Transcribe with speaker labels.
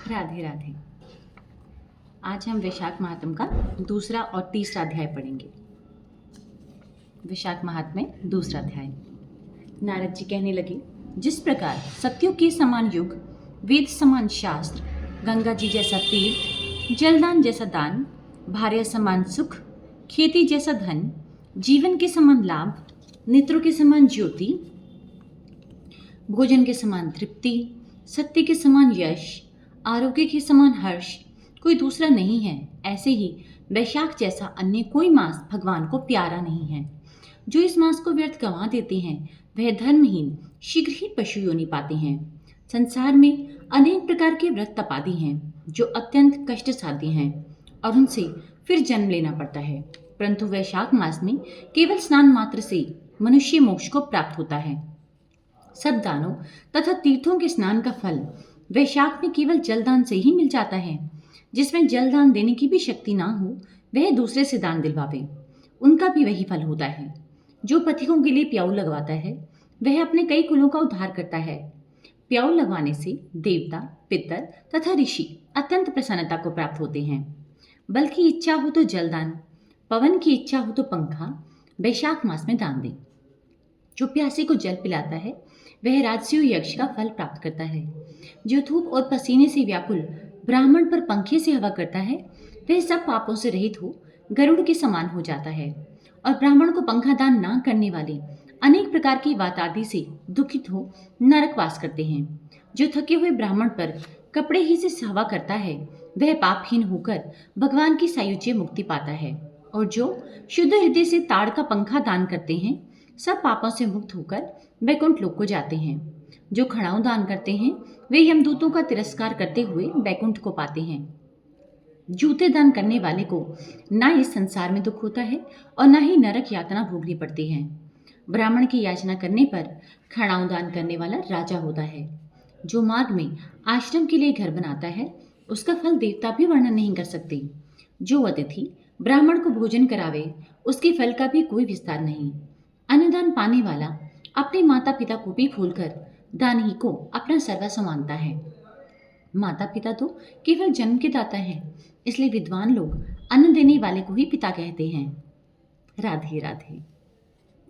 Speaker 1: राधे राधे। आज हम वैशाख महात्म का दूसरा और तीसरा अध्याय पढ़ेंगे। वैशाख महात्म्य दूसरा अध्याय। नारद जी कहने लगे, जिस प्रकार सत्युग के समान युग, वेद समान शास्त्र, गंगा जी जैसा तीर्थ, जलदान जैसा दान, भार्या समान सुख, खेती जैसा धन, जीवन के समान लाभ, नेत्रों के समान ज्योति, भोजन के समान तृप्ति, सत्य के समान यश, आरोग्य के समान हर्ष कोई दूसरा नहीं है। ऐसे ही वैशाख जैसा अन्य कोई मास भगवान को प्यारा नहीं है। जो इस मास को व्यर्थ गंवा देते हैं वह धर्महीन शीघ्र ही पशु योनि पाते हैं। संसार में अनेक प्रकार के व्रत तपादि हैं जो अत्यंत कष्ट साध्य हैं और उनसे फिर जन्म लेना पड़ता है, परंतु वैशाख मास में केवल स्नान मात्र से मनुष्य मोक्ष को प्राप्त होता है। सब दानों तथा तीर्थों के स्नान का फल वैशाख में केवल जलदान से ही मिल जाता है। जिसमें जलदान देने की भी शक्ति ना हो वह दूसरे से दान दिलवावे, उनका भी वही फल होता है। जो पथिकों के लिए प्याऊ लगवाता है वह अपने कई कुलों का उद्धार करता है। प्याऊ लगवाने से देवता, पितर तथा ऋषि अत्यंत प्रसन्नता को प्राप्त होते हैं। बल की इच्छा हो तो जलदान, पवन की इच्छा हो तो पंखा वैशाख मास में दान दे। जो प्यासे को जल पिलाता है वह राजस्व यक्ष का फल प्राप्त करता है। जो धूप और पसीने से व्याकुल ब्राह्मण पर पंखे से हवा करता है वह सब पापों से रहित हो गरुड़ के समान हो जाता है। और ब्राह्मण को पंखा दान ना करने वाले अनेक प्रकार की वात आदि से दुखित हो नरकवास करते हैं। जो थके हुए ब्राह्मण पर कपड़े ही से हवा करता है वह पापहीन होकर भगवान की सायुज्य मुक्ति पाता है। और जो शुद्ध हृदय से ताड़ का पंखा दान करते हैं सब पापों से मुक्त होकर वैकुंठ लोक को जाते हैं। जो खड़ाऊ दान करते हैं वे यमदूतों का तिरस्कार करते हुए वैकुंठ को पाते हैं। जूते दान करने वाले को ना इस संसार में दुख होता है और ना ही नरक यातना भोगनी पड़ती है। ब्राह्मण की याचना करने पर खड़ाऊ दान करने वाला राजा होता है। जो मार्ग में आश्रम के लिए घर बनाता है उसका फल देवता भी वर्णन नहीं कर सकते। जो अतिथि ब्राह्मण को भोजन करावे उसके फल का भी कोई विस्तार नहीं। अन्नदान पाने वाला अपने माता पिता को भी भूलकर दान ही को अपना सर्वस्व मानता है। माता पिता तो केवल जन्म के दाता हैं, इसलिए विद्वान लोग अन्न देने वाले को ही पिता कहते हैं। राधे राधे।